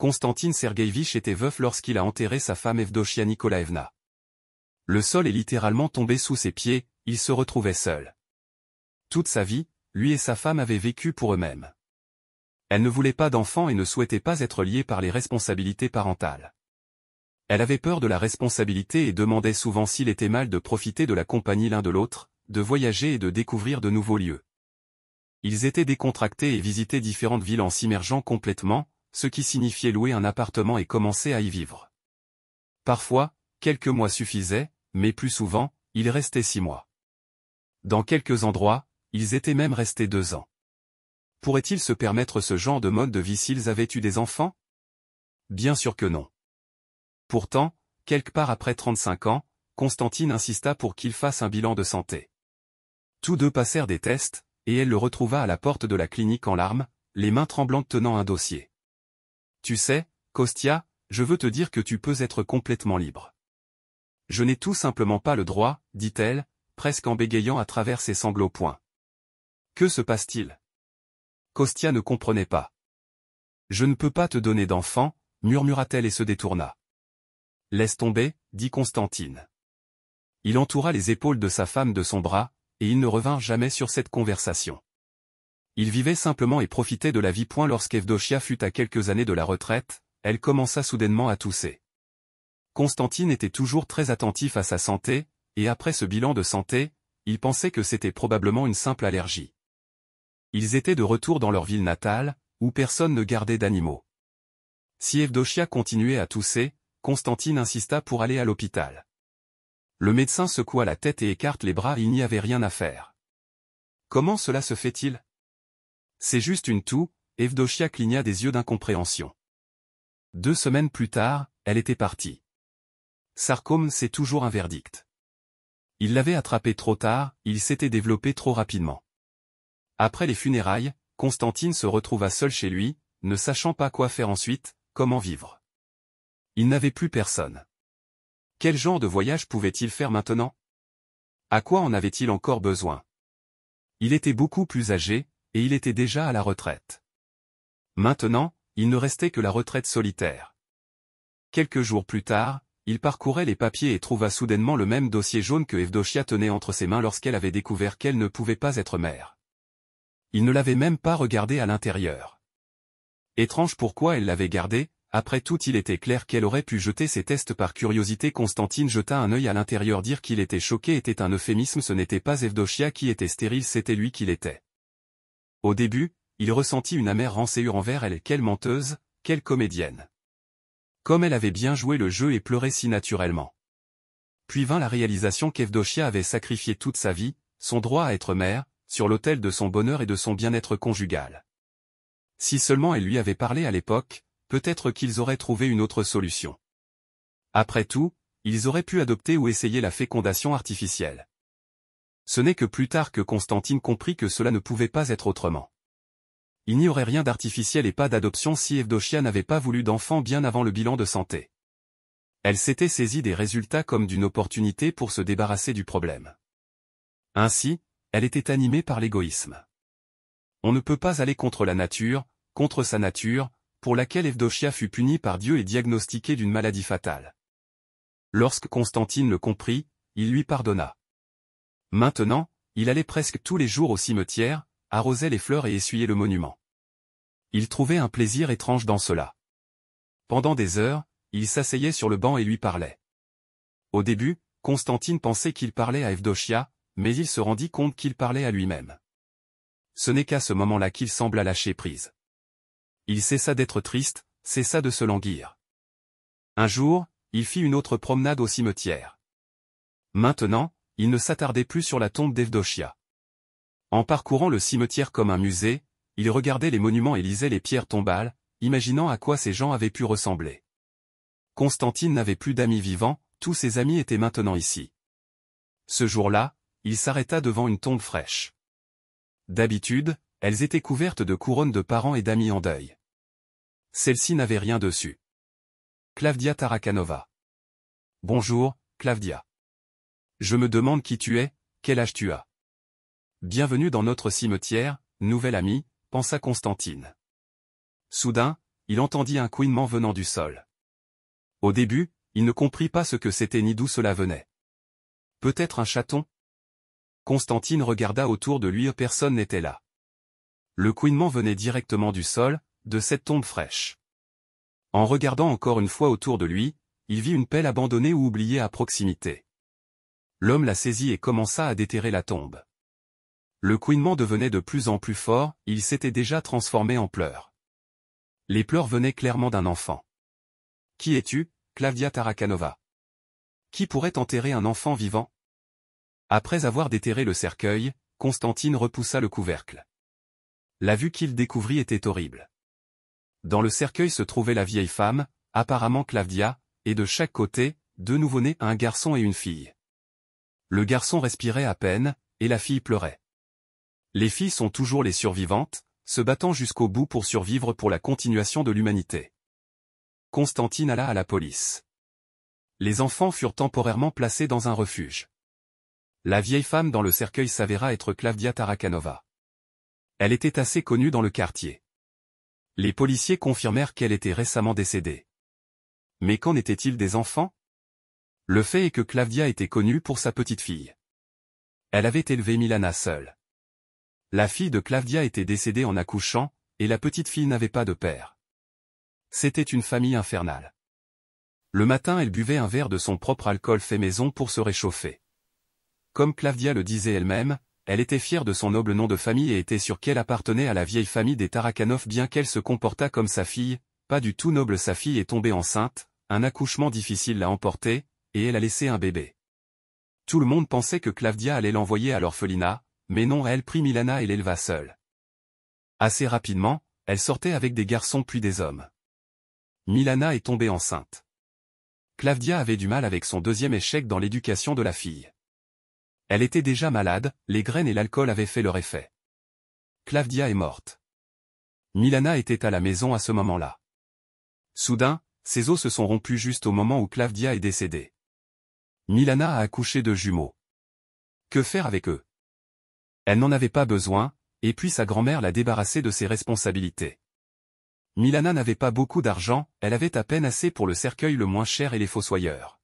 Constantine Sergueïevitch était veuf lorsqu'il a enterré sa femme Evdochia Nikolaevna. Le sol est littéralement tombé sous ses pieds, il se retrouvait seul. Toute sa vie, lui et sa femme avaient vécu pour eux-mêmes. Elle ne voulait pas d'enfants et ne souhaitait pas être liée par les responsabilités parentales. Elle avait peur de la responsabilité et demandait souvent s'il était mal de profiter de la compagnie l'un de l'autre, de voyager et de découvrir de nouveaux lieux. Ils étaient décontractés et visitaient différentes villes en s'immergeant complètement, ce qui signifiait louer un appartement et commencer à y vivre. Parfois, quelques mois suffisaient, mais plus souvent, ils restaient 6 mois. Dans quelques endroits, ils étaient même restés 2 ans. Pourraient-ils se permettre ce genre de mode de vie s'ils avaient eu des enfants? Bien sûr que non. Pourtant, quelque part après 35 ans, Constantine insista pour qu'il fasse un bilan de santé. Tous deux passèrent des tests, et elle le retrouva à la porte de la clinique en larmes, les mains tremblantes tenant un dossier. « Tu sais, Kostia, je veux te dire que tu peux être complètement libre. »« Je n'ai tout simplement pas le droit, dit-elle, presque en bégayant à travers ses sanglots. Que se passe-t-il? Kostia ne comprenait pas. « Je ne peux pas te donner d'enfant, murmura-t-elle et se détourna. « Laisse tomber, dit Constantine. Il entoura les épaules de sa femme de son bras, et ils ne revinrent jamais sur cette conversation. Ils vivaient simplement et profitaient de la vie. Lorsqu'Evdochia fut à quelques années de la retraite, elle commença soudainement à tousser. Constantine était toujours très attentif à sa santé, et après ce bilan de santé, il pensait que c'était probablement une simple allergie. Ils étaient de retour dans leur ville natale, où personne ne gardait d'animaux. Si Evdochia continuait à tousser, Constantine insista pour aller à l'hôpital. Le médecin secoua la tête et écarte les bras, il n'y avait rien à faire. Comment cela se fait-il? C'est juste une toux, Evdochia cligna des yeux d'incompréhension. 2 semaines plus tard, elle était partie. Sarcome, c'est toujours un verdict. Il l'avait attrapé trop tard, il s'était développé trop rapidement. Après les funérailles, Constantine se retrouva seul chez lui, ne sachant pas quoi faire ensuite, comment vivre. Il n'avait plus personne. Quel genre de voyage pouvait-il faire maintenant? À quoi en avait-il encore besoin? Il était beaucoup plus âgé, et il était déjà à la retraite. Maintenant, il ne restait que la retraite solitaire. Quelques jours plus tard, il parcourait les papiers et trouva soudainement le même dossier jaune que Evdochia tenait entre ses mains lorsqu'elle avait découvert qu'elle ne pouvait pas être mère. Il ne l'avait même pas regardé à l'intérieur. Étrange pourquoi elle l'avait gardé, après tout il était clair qu'elle aurait pu jeter ses tests par curiosité. Constantine jeta un œil à l'intérieur. Dire qu'il était choqué était un euphémisme, ce n'était pas Evdochia qui était stérile, c'était lui qui l'était. Au début, il ressentit une amère rançeur envers elle. Quelle menteuse, quelle comédienne. Comme elle avait bien joué le jeu et pleurait si naturellement. Puis vint la réalisation qu'Evdochia avait sacrifié toute sa vie, son droit à être mère, sur l'autel de son bonheur et de son bien-être conjugal. Si seulement elle lui avait parlé à l'époque, peut-être qu'ils auraient trouvé une autre solution. Après tout, ils auraient pu adopter ou essayer la fécondation artificielle. Ce n'est que plus tard que Constantine comprit que cela ne pouvait pas être autrement. Il n'y aurait rien d'artificiel et pas d'adoption si Evdochia n'avait pas voulu d'enfant bien avant le bilan de santé. Elle s'était saisie des résultats comme d'une opportunité pour se débarrasser du problème. Ainsi, elle était animée par l'égoïsme. On ne peut pas aller contre la nature, contre sa nature, pour laquelle Evdochia fut punie par Dieu et diagnostiquée d'une maladie fatale. Lorsque Constantine le comprit, il lui pardonna. Maintenant, il allait presque tous les jours au cimetière, arrosait les fleurs et essuyait le monument. Il trouvait un plaisir étrange dans cela. Pendant des heures, il s'asseyait sur le banc et lui parlait. Au début, Constantine pensait qu'il parlait à Evdochia, mais il se rendit compte qu'il parlait à lui-même. Ce n'est qu'à ce moment-là qu'il sembla lâcher prise. Il cessa d'être triste, cessa de se languir. Un jour, il fit une autre promenade au cimetière. Maintenant, il ne s'attardait plus sur la tombe d'Evdochia. En parcourant le cimetière comme un musée, il regardait les monuments et lisait les pierres tombales, imaginant à quoi ces gens avaient pu ressembler. Constantine n'avait plus d'amis vivants, tous ses amis étaient maintenant ici. Ce jour-là, il s'arrêta devant une tombe fraîche. D'habitude, elles étaient couvertes de couronnes de parents et d'amis en deuil. Celle-ci n'avait rien dessus. Klavdia Tarakanova. Bonjour, Klavdia. Je me demande qui tu es, quel âge tu as. Bienvenue dans notre cimetière, nouvelle amie, pensa Constantine. Soudain, il entendit un couinement venant du sol. Au début, il ne comprit pas ce que c'était ni d'où cela venait. Peut-être un chaton? Constantine regarda autour de lui, personne n'était là. Le couinement venait directement du sol, de cette tombe fraîche. En regardant encore une fois autour de lui, il vit une pelle abandonnée ou oubliée à proximité. L'homme la saisit et commença à déterrer la tombe. Le couinement devenait de plus en plus fort, il s'était déjà transformé en pleurs. Les pleurs venaient clairement d'un enfant. « Qui es-tu, Klavdia Tarakanova? Qui pourrait enterrer un enfant vivant ?» Après avoir déterré le cercueil, Constantine repoussa le couvercle. La vue qu'il découvrit était horrible. Dans le cercueil se trouvait la vieille femme, apparemment Klavdia, et de chaque côté, deux nouveau-nés, un garçon et une fille. Le garçon respirait à peine, et la fille pleurait. Les filles sont toujours les survivantes, se battant jusqu'au bout pour survivre pour la continuation de l'humanité. Constantine alla à la police. Les enfants furent temporairement placés dans un refuge. La vieille femme dans le cercueil s'avéra être Klavdia Tarakanova. Elle était assez connue dans le quartier. Les policiers confirmèrent qu'elle était récemment décédée. Mais qu'en était-il des enfants? Le fait est que Klavdia était connue pour sa petite fille. Elle avait élevé Milana seule. La fille de Klavdia était décédée en accouchant, et la petite fille n'avait pas de père. C'était une famille infernale. Le matin, elle buvait un verre de son propre alcool fait maison pour se réchauffer. Comme Klavdia le disait elle-même, elle était fière de son noble nom de famille et était sûre qu'elle appartenait à la vieille famille des Tarakanov bien qu'elle se comportât comme sa fille, pas du tout noble. Sa fille est tombée enceinte, un accouchement difficile l'a emportée, et elle a laissé un bébé. Tout le monde pensait que Klavdia allait l'envoyer à l'orphelinat, mais non, elle prit Milana et l'éleva seule. Assez rapidement, elle sortait avec des garçons puis des hommes. Milana est tombée enceinte. Klavdia avait du mal avec son deuxième échec dans l'éducation de la fille. Elle était déjà malade, les graines et l'alcool avaient fait leur effet. Klavdia est morte. Milana était à la maison à ce moment-là. Soudain, ses os se sont rompus juste au moment où Klavdia est décédée. Milana a accouché de jumeaux. Que faire avec eux? Elle n'en avait pas besoin, et puis sa grand-mère l'a débarrassée de ses responsabilités. Milana n'avait pas beaucoup d'argent, elle avait à peine assez pour le cercueil le moins cher et les fossoyeurs.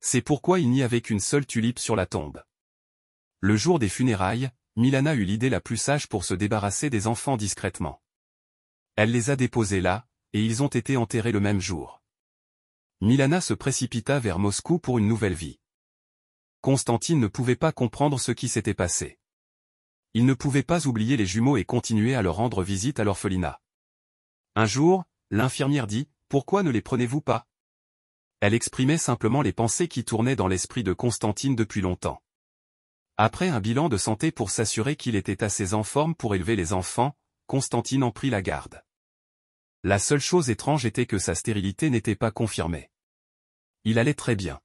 C'est pourquoi il n'y avait qu'une seule tulipe sur la tombe. Le jour des funérailles, Milana eut l'idée la plus sage pour se débarrasser des enfants discrètement. Elle les a déposés là, et ils ont été enterrés le même jour. Milana se précipita vers Moscou pour une nouvelle vie. Constantine ne pouvait pas comprendre ce qui s'était passé. Il ne pouvait pas oublier les jumeaux et continuer à leur rendre visite à l'orphelinat. Un jour, l'infirmière dit « Pourquoi ne les prenez-vous pas ?» Elle exprimait simplement les pensées qui tournaient dans l'esprit de Constantine depuis longtemps. Après un bilan de santé pour s'assurer qu'il était assez en forme pour élever les enfants, Constantine en prit la garde. La seule chose étrange était que sa stérilité n'était pas confirmée. Il allait très bien.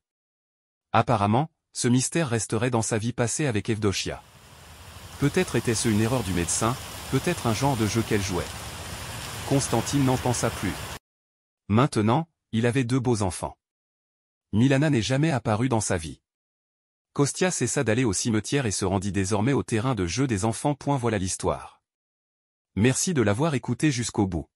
Apparemment, ce mystère resterait dans sa vie passée avec Evdochia. Peut-être était-ce une erreur du médecin, peut-être un genre de jeu qu'elle jouait. Constantine n'en pensa plus. Maintenant, il avait deux beaux enfants. Milana n'est jamais apparue dans sa vie. Kostia cessa d'aller au cimetière et se rendit désormais au terrain de jeu des enfants. Voilà l'histoire. Merci de l'avoir écouté jusqu'au bout.